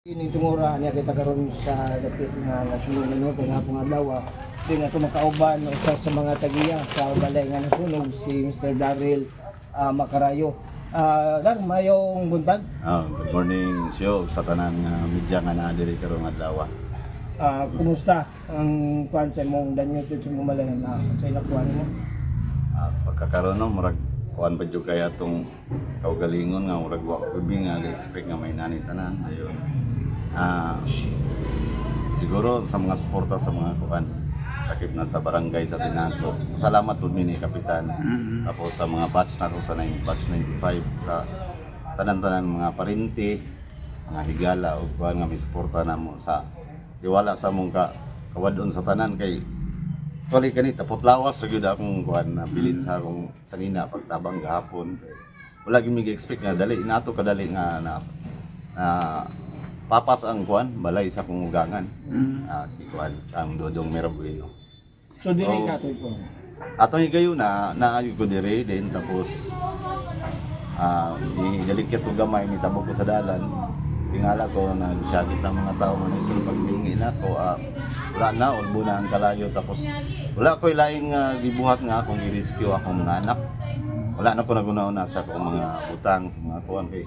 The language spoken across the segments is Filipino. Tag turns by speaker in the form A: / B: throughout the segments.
A: Ini tungura niya kita karon sa dapit nga nasunod no nga adlaw. Di na ito makauban usa sa mga tagiya sa balay nga nasunog si Mr. Daryl Macarayo. Dar mayong buntag.
B: Good morning show sa tanan nga media nga naa diri karong adlaw.
A: Kumusta ang kuan sa mong danyo sa mong balay na sa ilakuan mo?
B: Pagkakaroon no murag kuan pa jud kay atong kaugalingon nga murag wa ko nga expect nga may nani tanan ayon. Siguro sa mga suporta sa mga kuan takip na sa barangay sa Tinato. Salamat po ni Kapitan. Tapos sa mga batch na ko sa batch 95 sa tanan-tanan mga parinti, mga higala o kuan nga may suporta namo sa tiwala sa mong kawadon sa tanan kay tuloy kani tapot lawas ra gyud akong kuan na bilin sa akong sanina pagtabang gahapon. Wala gyud mi expect nga dali nato kadali nga na papas ang kuan balay sa kong ugangan. Si kuan ang Dodong Merabueno.
A: So dili ka to ko.
B: Atong higayon na naayo ko dire din tapos dili to gamay mitabog ko sa dalan. Tingala ko na syagit ng mga tao man isul paglingi nako wala na ulbo na ang kalayo tapos wala ko ilain nga gibuhat nga akong i-rescue akong mga anak. Wala na ko nagunaon sa akong mga utang sa mga kuan kay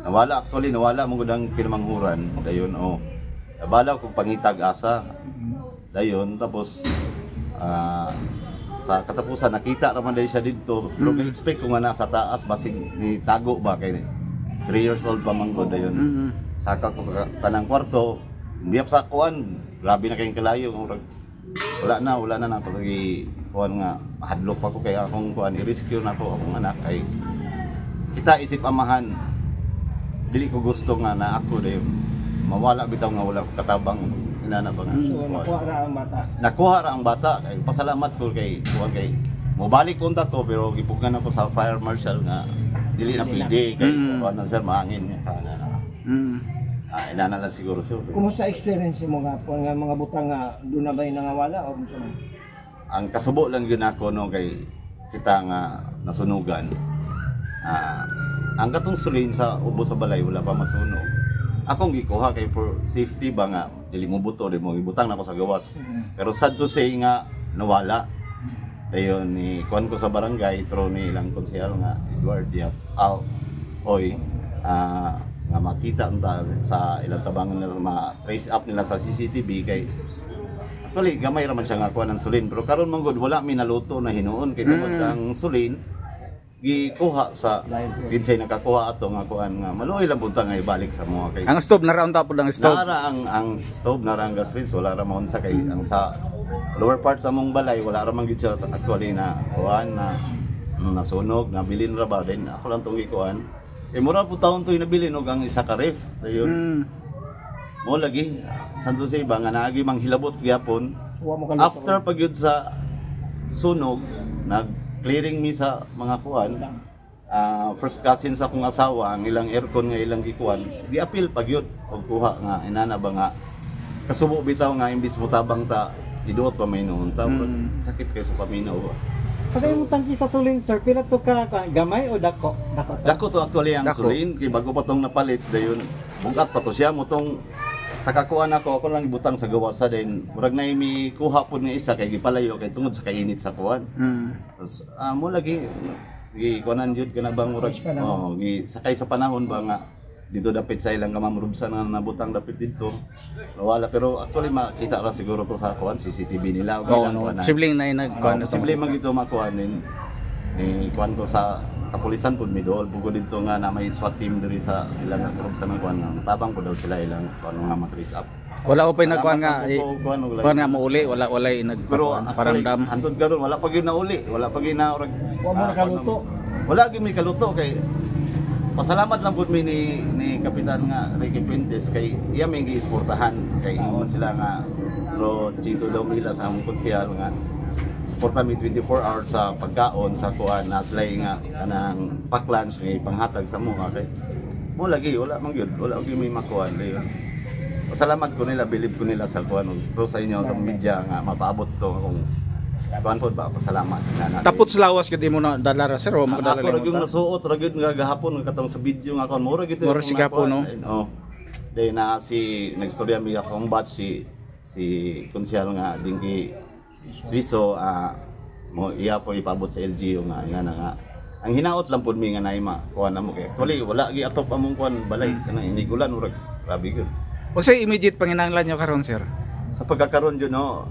B: nawala mo gudang pinamanghuran dayon nabala ko pangitag asa dayon tapos sa katapusan nakita ra man day siya didto pero expect ko nga nasa taas basig ni tago ba kay 3 years old pa man ko dayon saka ko sa tanang kwarto biyap sa kuan grabe na kayong kalayo wala na nako kuan nga hadlok pa ko kay akong kuan i-rescue na ko akong anak kay kita isip amahan dili ko gusto nga na ako dayon mawala bitaw nga wala ko katabang inana ba nga.
A: So nakuha ra ang bata.
B: Nakuha ra ang bata kay pasalamat ko kay kuan kay mobalik unta ko pero gipugan ako sa fire marshal nga dili na pwede kay kuan na sir maangin kana na. Inana lang siguro sir.
A: Kumusta experience mo nga po nga mga butang nga do na bay nangawala o unsa man?
B: Ang kasubo lang gyud ako no kay kita nga nasunugan. Ang katong sulin sa ubo sa balay wala pa masunog. Akong gikuha kay for safety ba nga dili mo buto di mo gibutang na ko sa gawas. Pero sad to say nga nawala. Dayon ni kuan ko sa barangay through ni ilang konsehal nga Edward Diap nga makita unta sa ilang tabangan nila ma-trace up nila sa CCTV kay actually gamay ra man siya nga kuan ang sulin pero karon man gud wala mi naluto na hinuon kay tungod ang sulin gikuha sa kinsay nakakuha ato nga kuan nga maluoy lang punta nga ibalik sa mga kay
C: ang stove na ra on top ang stove
B: nara ang stove nara ang gas rin wala ra maun sa kay ang sa lower part sa mong balay wala ra man gid siya actually na kuan na nasunog nabilin ra ba din ako lang tong gikuan mura po taon to inabilin og ang isa ka ref dayon mo lagi santo say ba nga naagi mang hilabot gyapon after pagyud sa sunog clearing mi sa mga kuan first cousin sa akong asawa ang ilang aircon nga ilang gikuan gi-appeal pagyud og kuha nga inana ba nga kasubo bitaw nga imbis mo tabang ta iduot pa may noon ta sakit kay sa paminaw ba
D: kasi mo tangki sa sulin sir pila to ka gamay o dako
B: to actually ang sulin kay bago pa tong napalit dayon bugat pa to siya mo tong sa kakuan ako lang ibutang sa gawas sa din murag na mi kuha pud nga isa kay gipalayo kay tungod sa kainit sa kuan. Tapos mo lagi kuanan jud kana bang murag sakay sa panahon ba nga dito dapit sa ilang kamamrubsan nga nabutang dapit dito. Wala pero actually makita ra siguro to sa kuan CCTV nila og ilang kuan.
C: Sibling na nagkuan
B: sibling man gito makuan ni kuan ko sa kapulisan pud midol bugo dito nga na may SWAT team diri sa ilang korupsyon ng kuan tabang ko daw sila ilang kuan nga matrace up
C: wala ko pa nagkuan nga kuan nga mauli wala
B: pero
C: paramdam
B: hantod karon wala pa gyud na uli wala pa gyud na
A: nakaluto
B: wala gyud may kaluto kay pasalamat lang pud mi ni Kapitan nga Ricky Puentes kay iya may giisportahan kay man sila nga pro Chito daw nila sa among konsehal nga suporta mi 24 hours sa pagkaon sa kuan na sila nga kanang pack lunch nga panghatag sa mga kay mo lagi wala man gyud wala gyud may makuan dayon salamat ko nila believe ko nila sa kuan so sa inyo sa media nga mapaabot to akong kuan pod ba salamat
C: tapos lawas gid mo na dalara sir o
B: makadala ako ra gyud nasuot ra gyud nga gahapon katong sa video nga kuan mura gyud
C: mura si gahapon no
B: Dahil na nagstorya mi akong batch si konsyal nga Dinky Suiso, mo iya po ipabot sa LGU nga nga ang hinaot lang pud mi nga nay kuan namo kay actually wala gi atop among kuan balay kana inigulan urag grabe gyud.
C: Unsay immediate panginahanglan nyo karon sir?
B: Sa pagkakaroon jud no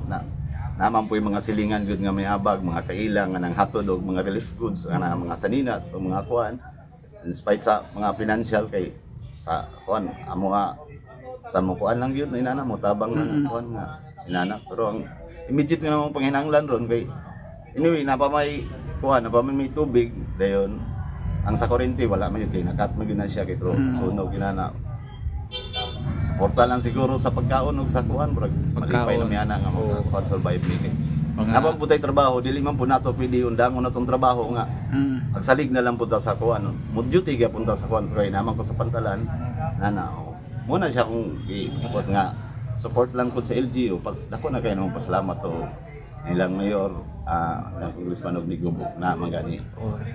B: naman po yung mga silingan jud nga may abag, mga kailang nga nang hatod og mga relief goods nga mga saninat o mga kuan in spite sa mga financial kay sa kuan amo nga sa mo kuan lang yun inana mo tabang ng kuan nga inana pero ang immediate nga namang panginahanglan ron kay anyway napamay kuan napamay tubig dayon ang sa kuryente wala man yun kay nakat man na siya kay sunog inana suporta lang siguro sa pagkaon ug sa kuan brag malipay na miana nga mo survive ni kay napam putay trabaho dili man po nato pwede undangon natong trabaho nga pagsalig na lang punta sa kuan duty kay punta sa kuan kay naman ko sa pantalan nana muna siya kung i-support nga support lang po sa LGU pag dako na kayo naman pasalamat to nilang mayor ng congressman og Nigubo na magani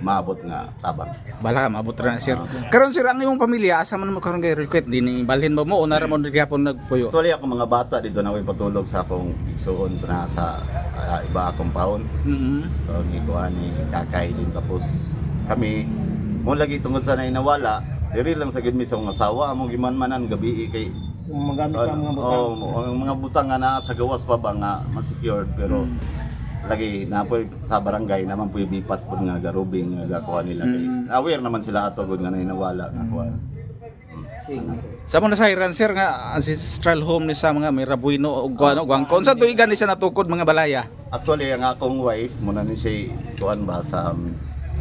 B: maabot nga tabang
C: Bala ka maabot ra na sir. Karon sir ang imong pamilya asa man mo karon kay request din balhin mo o na ra mo gyapon nagpuyo.
B: Actually ako mga bata dito na way patulog sa akong igsoon sa iba akong paon. So gituan ni kakay din tapos kami mo lagi tungod sa nawala diri lang sa gid mi sa akong asawa among gimanmanan gabi kay
A: magamit pa mga butang.
B: ang mga butang nga naa sa gawas pa ba nga ma-secured pero lagi na po sa barangay naman po bipat po nga garubing nga gakuha nila kay aware naman sila ato gud nga nawala nga kuha.
C: Sa mo nasayran sir nga ancestral home ni sa mga may Rabuino o Guangkon sa tuigan ni sa natukod mga balaya.
B: Actually ang akong wife muna ni siya kuan ba sa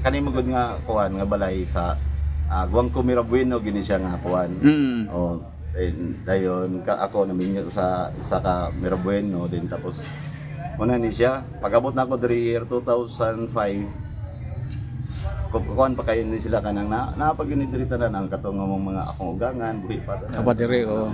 B: kanimo gud nga kuan nga balay sa Guangko Mirabueno gini siya nga kuan. O dayon ako naminyo sa isa ka Mirabueno din tapos una ni siya pag-abot na ako diri year 2005 kuan pa kayo ni sila kanang napag-inidiritan na ang katong mga akong ugangan buhi pa
C: diri o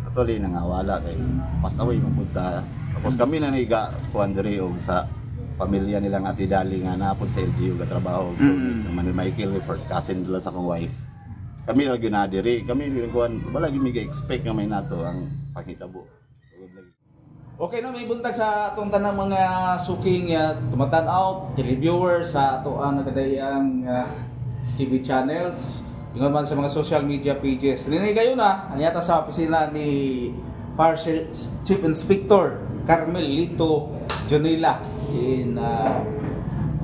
B: actually nangawala kay pastaway mo punta tapos kami na niga kuan diri og sa pamilya nila nga Ati Dali nga napod sa LGU ga trabaho naman ni Michael first cousin nila sa akong wife kami ra gyud na diri kami kuan wala gyud mi expect nga may nato ang panghitabo.
C: Okay no, may buntag sa atong tanang mga suking tumatan-aw, televiewers sa ato ang nagadayang TV channels, ingon man sa mga social media pages. Rinay kayo na, anyata sa opisina ni Fire Chief Inspector Carmel Lito Jonila in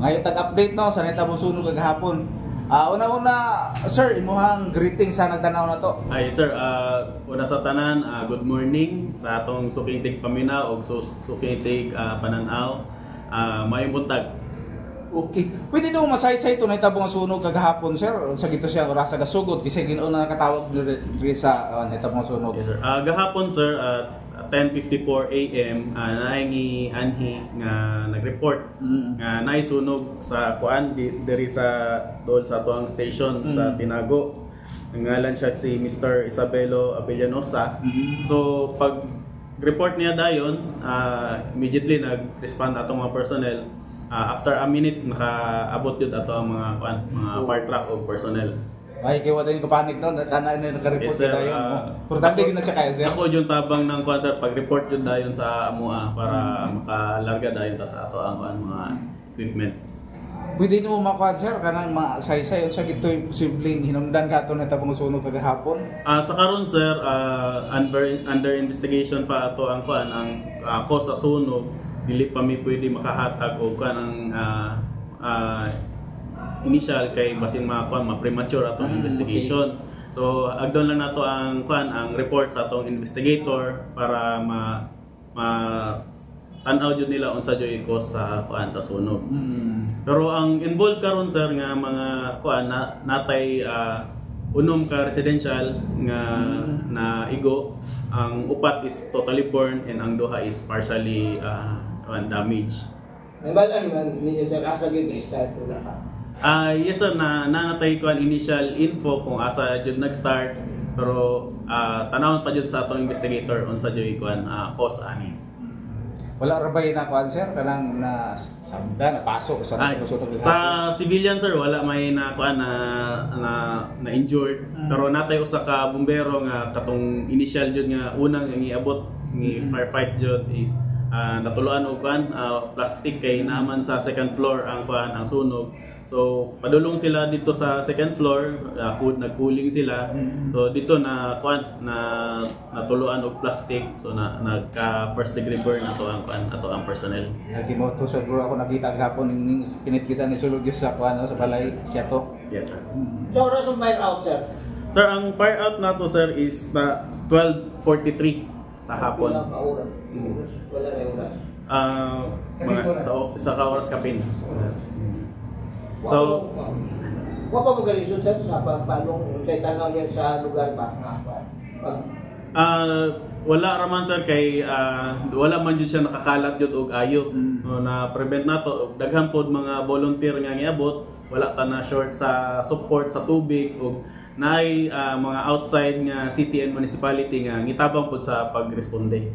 C: ngayon tag-update no sa neta mo sunog kagahapon. Una-una, sir, imuhang greeting sa nagtanaw na to.
E: Ay, sir, una sa tanan, good morning sa atong suking tig paminaw o suking tig pananaw. Mayong buntag.
C: Okay. Pwede nyo masaysay ito na itabong sunog kagahapon, sir? Sa gito siya, rasa gasugod, kasi ginoon na nakatawag nyo sa itabong sunog.
E: Yes, sir. Gahapon, sir, 10:54 AM naingi anhi nga nag-report nga naisunog sa kuan diri sa dol sa tuang station sa Tinago. Ngalan siya si Mr. Isabelo Avellanosa. So pag report niya dayon immediately nag-respond atong mga personnel. After a minute nakaabot yun ato ang mga kuan mga fire truck o personnel.
C: Ay, kaya wala yung kapanik doon, naka-report
E: yes, sir,
C: na yun. Importante yun na siya kayo, sir.
E: Ako yung tabang ng kuan sir, pag-report yun dayon sa AMUA para makalarga dayon ta sa ato ang mga equipments.
C: Pwede nyo makuha, sir, kanang masaysay, sa gito yung posibleng hinumdan ka ito na itabong sunog kagahapon?
E: Sa karon sir, under investigation pa ato ang kuan ang cause sa sunog, dili pa mi pwede makahatag o kuan ang initial kay basin ma-premature atong investigation. Okay. So agdon lang nato ang ang report sa atong investigator para tan-aw jud nila unsa jud cause sa sa sunog. Pero ang involved karon sir nga mga natay unom ka residential nga na igo, ang upat is totally burned and ang duha is partially damaged.
A: Nabalaan man ninyo sir asa gyud start na ka.
E: Yes sir, nanatay ko ang initial info kung asa jud nag-start pero tanawon pa jud sa atong investigator unsa jud ikuan cause ani.
C: Wala ra bay na kuan sir kanang na samda na pasok sa
E: sa civilian sir wala may na kuan na injured pero natay usa ka bumbero nga katong initial jud nga unang giabot ni firefight jud is natuluan og kuan plastic kay naman sa second floor ang kuan ang sunog. So padulong sila dito sa second floor, nagcooling sila. So dito na kuan na natuluan og plastic. So nagka first degree burn ato ang personnel.
C: Nagimoto siguro ako nakita gapon ning pinitkita ni sulod sa kuan sa balay siya to.
E: Yes sir.
A: So, oras ang fire out, sir?
E: Sir, ang fire out nato sir is na 12:43 sa hapon.
A: Wala pa oras. Wala na oras.
E: Mga sa ka oras kapin.
A: So, wa pa mo galisod sir sa pagpalong sa tanaw niya sa lugar ba nga
E: wala raman sir kay wala man jud siya nakakalat jud og ayo na prevent nato daghan pod mga volunteer nga niabot wala ta na short sa support sa tubig og naay mga outside nga city and municipality nga ngitabang pod sa pagresponde.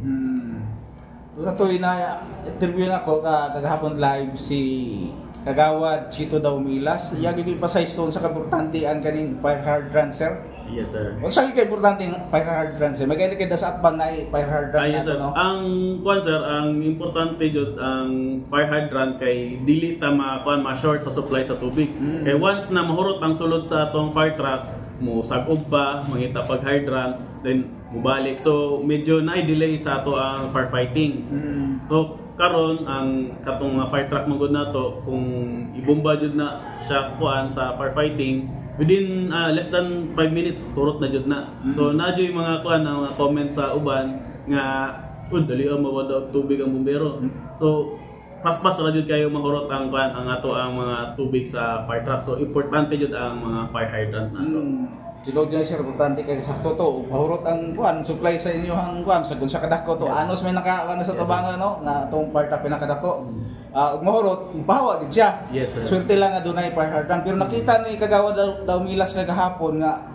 C: Toy na interview nako kagahapon live si Kagawad Chito Daumilas. Iya gyud pasay stone sa kaportante ang kaning fire hydrant sir.
E: Yes sir.
C: Unsa gyud importante ang fire hydrant sir? Magay kay dasat bang na fire hydrant
E: yes, sir.
C: no?
E: Ang kuan sir, ang importante jud ang fire hydrant kay dili ta ma-short sa supply sa tubig. Kay once na mahurot ang sulod sa atong fire truck, mo sagog pa, mangita pag hydrant, then mubalik. So medyo na-delay sa ato ang firefighting. So karon ang katong fire truck magud nato kung ibomba jud na siya kuan sa firefighting within less than 5 minutes hurot na jud na. So nadyoy mga kuan ang comment sa uban nga dali ang mawala og tubig ang bumbero. So pas-pas ra jud kayo mahurot ang kuan ang ato ang mga tubig sa fire truck. So importante jud ang mga fire hydrant nato.
C: Silog dyan sir, importante kay sakto to. Mahurot ang kuan supply sa inyo ang kuan sa kun sa kadako to. Anos may nakakuan sa tabangan no na atong part up pinakadako. Ug mahurot, bahawa gid siya.
E: Yes sir.
C: Swerte lang nga dunay fire hydrant pero nakita ni Kagawad daw milas kagahapon nga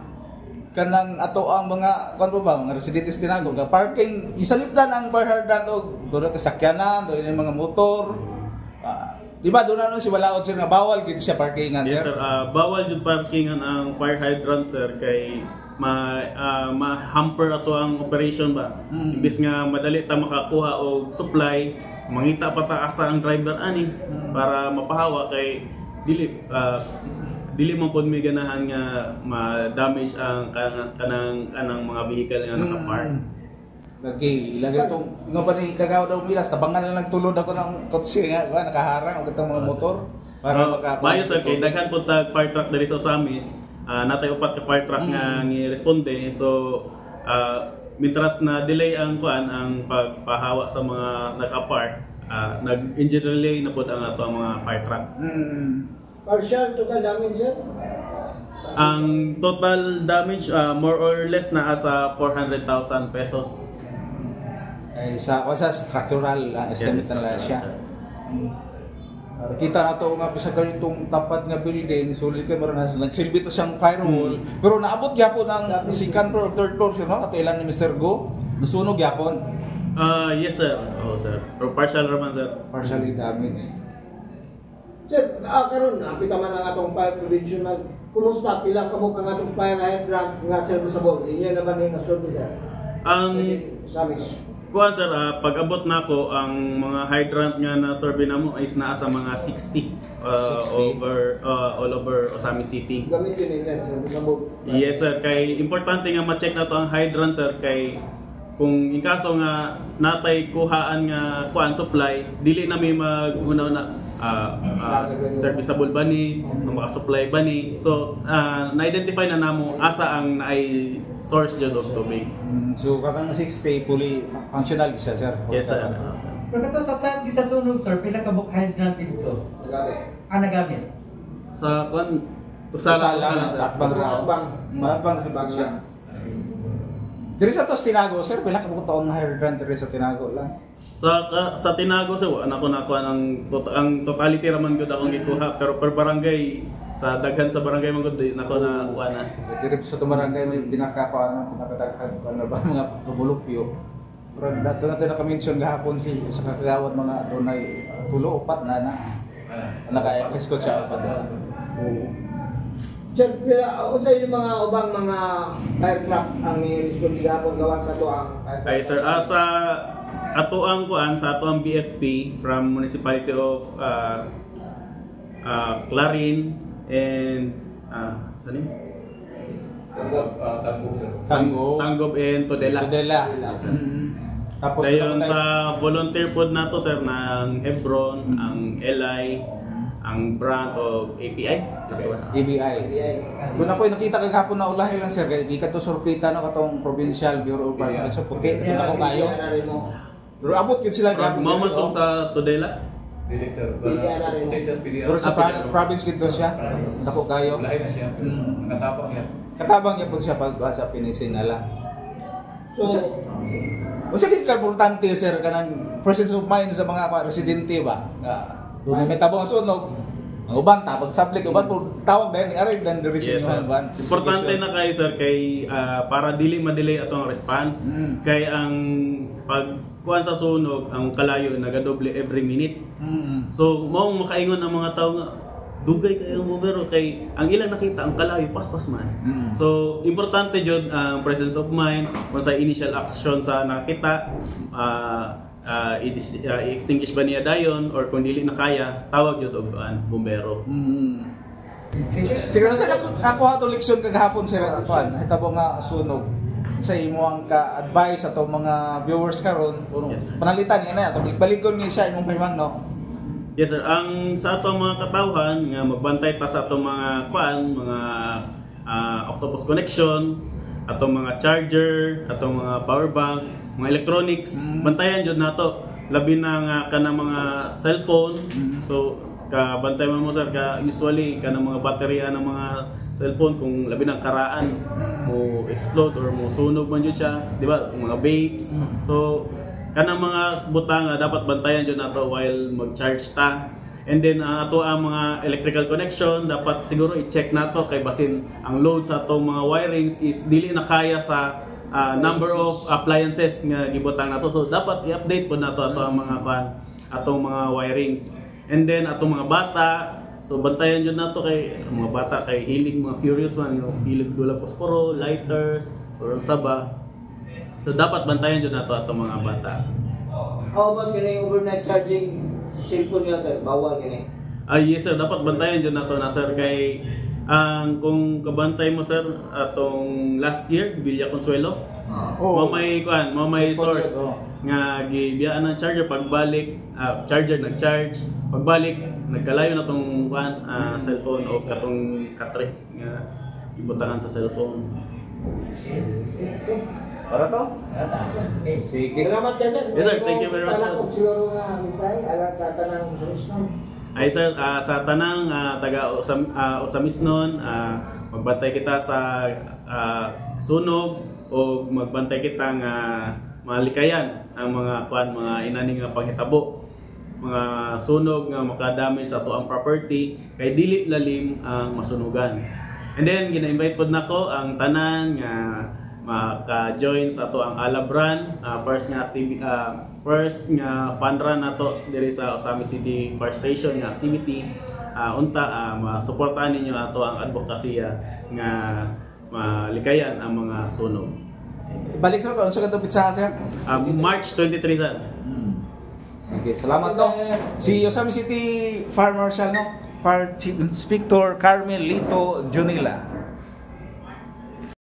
C: kanang ato ang mga kuan ba mga residentes Tinago nga parking isalipdan ang fire hydrant og doon ta sakyanan, doon yung mga motor. Di ba doon na si walaod sir nga bawal gid siya parkingan
E: yes sir. Bawal jud parkingan ang fire hydrant sir kay ma-hamper ato ang operation ba. Imbis nga madali ta makakuha og supply, mangita pa ta asa ang driver ani para mapahawa kay dili man pod may ganahan nga ma-damage ang kanang mga vehicle nga naka-park.
C: Okay, ilagay itong nga pa ni Kagawad daw milas tabangan na nagtulod ako ng kotse nga nakaharang og itong mga motor para
E: maayo sir kay daghan po tag fire truck diri sa Osamis. Natay upat ka fire truck nga gi-responde. So mitras na delay ang kuan ang pagpahawa sa mga naka-park, nag-engine relay na pod ang ato ang mga fire truck.
A: Partial to ka damage sir?
E: Ang total damage more or less na asa 400,000 pesos.
C: Ay sa structural estimate na siya. Kita na to nga sa ganitong tapat nga building, sulit ka maron nagsilbi to siyang firewall, pero naabot gyapon ang second floor, third floor no ato ilan ni Mr. Go, nasunog gyapon.
E: Yes sir. Oh sir. Pero partial raman sir.
C: Partially damaged.
A: Sir, karon apita man ang atong fire prevention na kumusta pila ka mo kang atong fire hydrant nga serviceable inyo na ba ni nga service sir?
E: Ang
A: Samis.
E: kuan sir, pag-abot nako ang mga hydrant nga na survey namo is naa sa mga 60 over all over Osamis City.
A: Gamitin ni sir serviceable.
E: Yes sir, kay importante nga ma-check nato ang hydrant sir kay kung in kaso nga natay kuhaan nga kuan supply, dili na may mag-una serviceable ba ni, maka-supply ba ni. So na-identify na namo asa ang naay source jud og tubig.
C: So kakang 60 fully functional siya sir.
E: Yes sir.
D: Pero ito sa side sa sunog sir, pila ka book hydrant dito?
A: Gamit.
D: Nagamit.
E: Sa kuan
C: Sa bang siya. Diri sa tos Tinago sir, pila ka taon na hydrant diri sa Tinago lang?
E: Sa Tinago sir, nako ang totality raman gud akong gikuha pero per barangay sa daghan sa barangay man gud nako na kuha na.
C: Diri sa barangay may pinakadaghan ano ba mga kabulupyo. Pero dato natin naka-mention gahapon sa kakagawad mga dunay 3 o 4 na naka-escort siya pa doon.
A: Sir, ako sa yung mga ubang mga aircraft ang i-respond gihapon gawa sa to ang
E: Ay sir, sa atoang kuan sa atoang BFP from Municipality of Clarin and saan yun? Tanggob and Tudela.
C: Tapos
E: Dayon sa volunteer pod nato sir ng Hebron, ang LI, ang brand of API.
C: EBI. Doon ako nakita kagahapon na ulahi lang sir, kay di ka to sorpita no katong Provincial Bureau of Park sa puti. Doon ako kayo. Pero abot yun sila gahapon.
E: Mao man tong sa Tudela.
C: Pero sa province gito siya. Dako kayo. Katabang niya po siya pag sa pinisinala. So, usa gid ka importante sir kanang presence of mind sa mga residente ba? Doon may tabang sunog. Ang uban tabag saplik uban po tawag din aray dan direction
E: Yes, sir.
C: uban.
E: Importante na kay sir kay para dili ma-delay atong response kay ang pagkuan sa sunog ang kalayo nagadoble every minute. So mao makaingon ang mga tao nga dugay kay ang bumbero kay ang ilang nakita ang kalayo paspas man. So importante jud ang presence of mind kung sa initial action sa nakita i-extinguish ba niya dayon or kung dili na kaya tawag jud og bumbero.
C: Siguro sa ako ato leksyon kagahapon sir kuan hitabo nga sunog sa imo ang ka-advise ato mga viewers karon
E: Yes, sir.
C: panalitan niya na ato baligon ni siya imong payman no.
E: Yes sir, ang sa atong mga katawhan nga magbantay pa sa atong mga kuan, mga octopus connection, atong mga charger, atong mga power bank, mga electronics, bantayan jud nato. Labi na nga kanang mga cellphone. So ka bantay mo sir ka usually kanang mga baterya ng mga cellphone kung labi na karaan mo explode or mo sunog man jud siya, di ba? Mga vapes. So kanang mga butang dapat bantayan jud nato while mag-charge ta. And then ato ang mga electrical connection dapat siguro i-check nato kay basin ang load sa atong mga wirings is dili na kaya sa number of appliances nga gibutang nato. So dapat i-update po nato ato ang mga atong mga wirings. And then atong mga bata, so bantayan jud nato kay mga bata kay hilig mga curious man, hilig dula posporo, lighters or saba. So dapat bantayan jud nato atong mga bata.
A: How about kini overnight charging cellphone niya sir? Bawal kini.
E: Yes sir, dapat bantayan jud nato na sir kay kung kabantay mo sir atong last year Villa Consuelo. Mo may kuan, mo may source nga gibiyaan ng charger pagbalik charger nag-charge, pagbalik nagkalayo na tong kuan cellphone o katong katre nga ibutangan sa cellphone.
C: Para to? Sige.
A: Salamat ka sir.
E: Yes, sir. Thank you very much, sir.
A: Palakop siguro nga misay alang sa tanang solusyon.
E: Ay sir, sa tanang taga Usamisnon, magbantay kita sa sunog o magbantay kita nga malikayan ang mga mga inaning nga panghitabo, mga sunog nga makadamay sa ato ang property kay dili lalim ang masunugan. And then gina-invite pod nako ang tanan nga maka-join sa ato ang Alabran, first nga fund run nato diri sa Osami City Fire Station nga activity. Unta masuportahan ninyo ato ang advokasya nga malikayan ang mga sunog.
C: Balik sir ko unsa kadto pitsa sir?
E: March 23 sir.
C: Sige, salamat to. Si Osami City Fire Marshal no, Fire Chief Inspector Carmen Lito Junila.